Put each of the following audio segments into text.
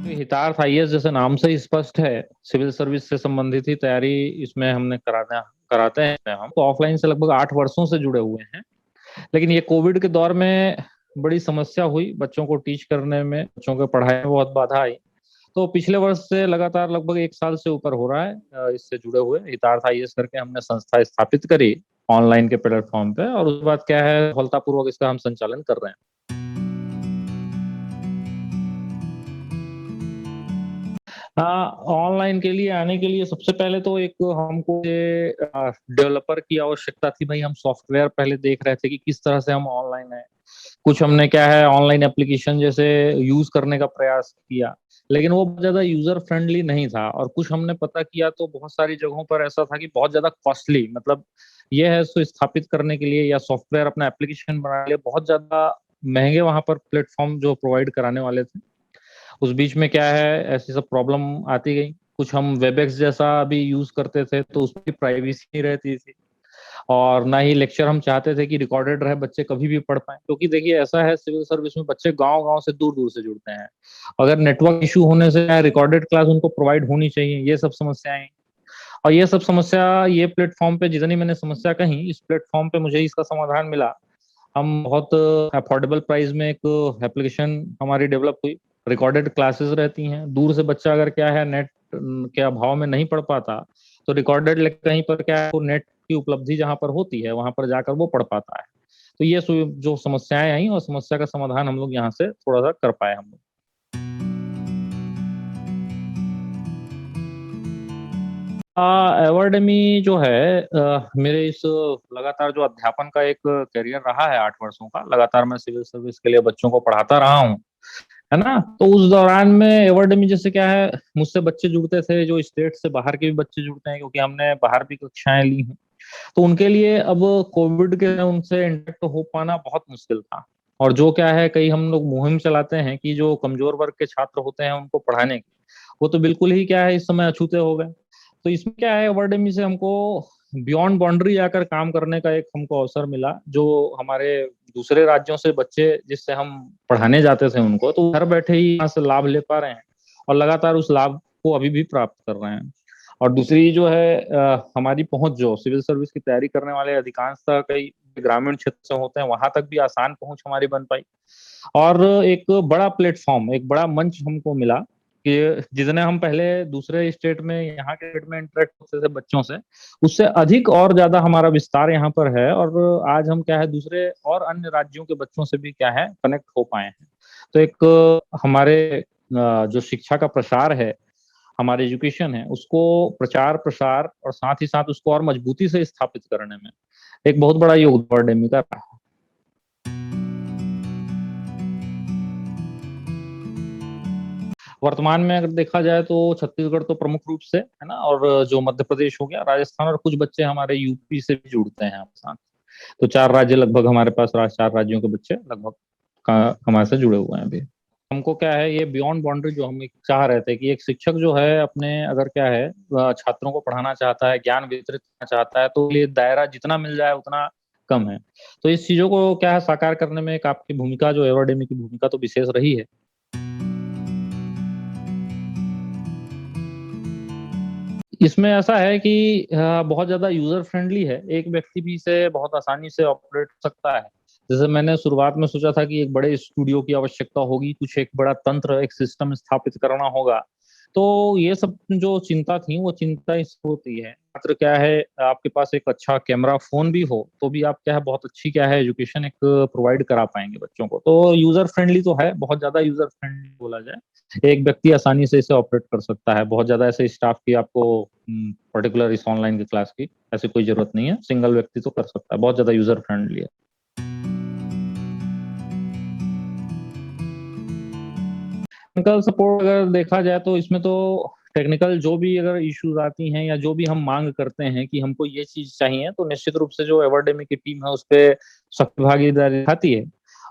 हितार्थ IAS जैसे नाम से ही स्पष्ट है, सिविल सर्विस से संबंधित ही तैयारी इसमें हमने कराते हैं। हम तो ऑफलाइन से लगभग 8 वर्षों से जुड़े हुए हैं, लेकिन ये कोविड के दौर में बड़ी समस्या हुई। बच्चों को टीच करने में, बच्चों के पढ़ाई में बहुत बाधा आई। तो पिछले वर्ष से लगातार लगभग 1 साल से ऊपर हो रहा है इससे जुड़े हुए। हितार्थ आईएएस करके हमने संस्था स्थापित करी ऑनलाइन के प्लेटफॉर्म पे, और उसके बाद क्या है, सफलतापूर्वक इसका हम संचालन कर रहे हैं। हाँ, ऑनलाइन के लिए आने के लिए सबसे पहले तो एक हमको डेवलपर की आवश्यकता थी। भाई, हम सॉफ्टवेयर पहले देख रहे थे कि किस तरह से हम ऑनलाइन है। कुछ हमने क्या है ऑनलाइन एप्लीकेशन जैसे यूज करने का प्रयास किया, लेकिन वो बहुत ज्यादा यूजर फ्रेंडली नहीं था। और कुछ हमने पता किया तो बहुत सारी जगहों पर ऐसा था कि बहुत ज्यादा कॉस्टली, मतलब ये है इसको स्थापित करने के लिए या सॉफ्टवेयर अपना एप्लीकेशन बनाने के लिए बहुत ज्यादा महंगे वहां पर प्लेटफॉर्म जो प्रोवाइड कराने वाले थे। उस बीच में क्या है, ऐसी सब प्रॉब्लम आती गई। कुछ हम वेबएक्स जैसा भी यूज करते थे तो उसकी प्राइवेसी नहीं रहती थी, और ना ही लेक्चर हम चाहते थे कि रिकॉर्डेड रहे, बच्चे कभी भी पढ़ पाए। क्योंकि देखिए ऐसा है, सिविल सर्विस में बच्चे गांव गांव से दूर दूर से जुड़ते हैं। अगर नेटवर्क इशू होने से रिकॉर्डेड क्लास उनको प्रोवाइड होनी चाहिए, ये सब समस्याएं। और ये सब समस्या, ये प्लेटफॉर्म पे जितनी मैंने समस्या कही, इस प्लेटफॉर्म पे मुझे इसका समाधान मिला। हम बहुत अफोर्डेबल प्राइस में एक एप्लीकेशन हमारी डेवलप हुई। रिकॉर्डेड क्लासेस रहती हैं। दूर से बच्चा अगर क्या है नेट के अभाव में नहीं पढ़ पाता, तो रिकॉर्डेड कहीं पर क्या है, नेट की उपलब्धि जहां पर होती है वहां पर जाकर वो पढ़ पाता है। तो ये जो समस्याएं आई, और समस्या का समाधान हम लोग यहाँ से थोड़ा सा कर पाए हम लोग। एवार्डमी जो है, मेरे इस लगातार जो अध्यापन का एक करियर रहा है 8 वर्षों का, लगातार मैं सिविल सर्विस के लिए बच्चों को पढ़ाता रहा हूँ, है ना। तो उस दौरान में एवार्डमी जैसे क्या है, मुझसे बच्चे जुड़ते थे जो स्टेट से बाहर के भी बच्चे जुड़ते हैं, क्योंकि हमने बाहर भी कक्षाएं ली हैं। तो उनके लिए अब कोविड के उनसे इंटरेक्ट हो पाना बहुत मुश्किल था। और जो क्या है, कई हम लोग मुहिम चलाते हैं कि जो कमजोर वर्ग के छात्र होते हैं उनको पढ़ाने की, वो तो बिल्कुल ही क्या है इस समय अछूते हो गए। तो इसमें क्या है, वर्डेमी से हमको बियॉन्ड बाउंड्री जाकर काम करने का एक हमको अवसर मिला। जो हमारे दूसरे राज्यों से बच्चे जिससे हम पढ़ाने जाते थे उनको, तो घर बैठे ही यहाँ से लाभ ले पा रहे हैं, और लगातार उस लाभ को अभी भी प्राप्त कर रहे हैं। और दूसरी जो है, हमारी पहुंच, जो सिविल सर्विस की तैयारी करने वाले अधिकांशतः कई ग्रामीण क्षेत्र से होते हैं, वहां तक भी आसान पहुंच हमारी बन पाई। और एक बड़ा प्लेटफॉर्म, एक बड़ा मंच हमको मिला कि जितने हम पहले दूसरे स्टेट में, यहाँ के स्टेट में इंटरेक्ट होते थे बच्चों से, उससे अधिक और ज्यादा हमारा विस्तार यहाँ पर है। और आज हम क्या है, दूसरे और अन्य राज्यों के बच्चों से भी क्या है कनेक्ट हो पाए हैं। तो एक हमारे जो शिक्षा का प्रसार है, हमारे एजुकेशन है, उसको प्रचार प्रसार और साथ ही साथ उसको और मजबूती से स्थापित करने में एक बहुत बड़ा योगदान डेमी का रहा। वर्तमान में अगर देखा जाए तो छत्तीसगढ़ तो प्रमुख रूप से है ना, और जो मध्य प्रदेश हो गया, राजस्थान, और कुछ बच्चे हमारे यूपी से भी जुड़ते हैं हमारे साथ। तो 4 राज्य लगभग हमारे पास, 4 राज्यों के बच्चे लगभग हमारे से जुड़े हुए हैं अभी। हमको क्या है, ये बियॉन्ड बाउंड्री जो हम एक चाह रहे थे कि एक शिक्षक जो है अपने, अगर क्या है, छात्रों को पढ़ाना चाहता है, ज्ञान वितरित करना चाहता है, तो ये दायरा जितना मिल जाए उतना कम है। तो इस चीजों को क्या है साकार करने में एक आपकी भूमिका, जो एवार्डेमी की भूमिका तो विशेष रही है। इसमें ऐसा है कि बहुत ज्यादा यूजर फ्रेंडली है, एक व्यक्ति भी इसे बहुत आसानी से ऑपरेट कर सकता है। जैसे मैंने शुरुआत में सोचा था कि एक बड़े स्टूडियो की आवश्यकता होगी, कुछ एक बड़ा तंत्र, एक सिस्टम स्थापित करना होगा। तो ये सब जो चिंता थी, वो चिंता इस होती है, मात्र क्या है, आपके पास एक अच्छा कैमरा फोन भी हो तो भी आप क्या है बहुत अच्छी क्या है एजुकेशन एक प्रोवाइड करा पाएंगे बच्चों को। तो यूजर फ्रेंडली तो है, बहुत ज्यादा यूजर फ्रेंडली बोला जाए, एक व्यक्ति आसानी से इसे ऑपरेट कर सकता है। बहुत ज्यादा ऐसे स्टाफ की आपको पर्टिकुलर इस ऑनलाइन की क्लास की ऐसी कोई जरूरत नहीं है, सिंगल व्यक्ति तो कर सकता है, बहुत ज्यादा यूजर फ्रेंडली है। टेक्निकल सपोर्ट अगर देखा जाए तो इसमें तो टेक्निकल जो भी अगर इश्यूज आती हैं या जो भी हम मांग करते हैं कि हमको ये चीज चाहिए, तो निश्चित रूप से जो एवार्डेमी की टीम है उस पर सख्त भागीदारी दिखाती है,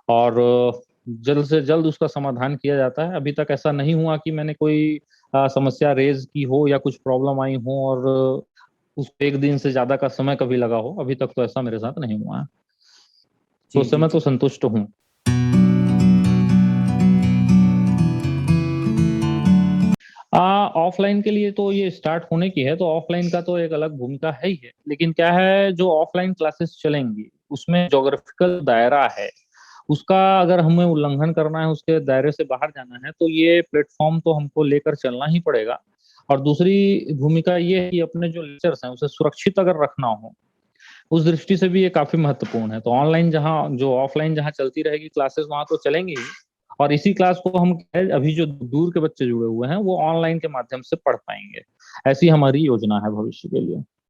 और जल्द से जल्द उसका समाधान किया जाता है। अभी तक ऐसा नहीं हुआ कि मैंने कोई समस्या रेज की हो या कुछ प्रॉब्लम आई हो और उस एक दिन से ज्यादा का समय कभी लगा हो, अभी तक तो ऐसा मेरे साथ नहीं हुआ है। तो जी उस जी समय तो जी। संतुष्ट हूँ। ऑफलाइन के लिए तो ये स्टार्ट होने की है, तो ऑफलाइन का तो एक अलग भूमिका है ही है, लेकिन क्या है, जो ऑफलाइन क्लासेस चलेंगी उसमें ज्योग्राफिकल दायरा है, उसका अगर हमें उल्लंघन करना है, उसके दायरे से बाहर जाना है, तो ये प्लेटफॉर्म तो हमको लेकर चलना ही पड़ेगा। और दूसरी भूमिका ये है कि अपने जो लेक्चर्स हैं उसे सुरक्षित अगर रखना हो, उस दृष्टि से भी ये काफी महत्वपूर्ण है। तो ऑनलाइन जहाँ जो ऑफलाइन जहाँ चलती रहेगी क्लासेस, वहां तो चलेंगी ही, और इसी क्लास को हम अभी जो दूर के बच्चे जुड़े हुए हैं वो ऑनलाइन के माध्यम से पढ़ पाएंगे। ऐसी हमारी योजना है भविष्य के लिए।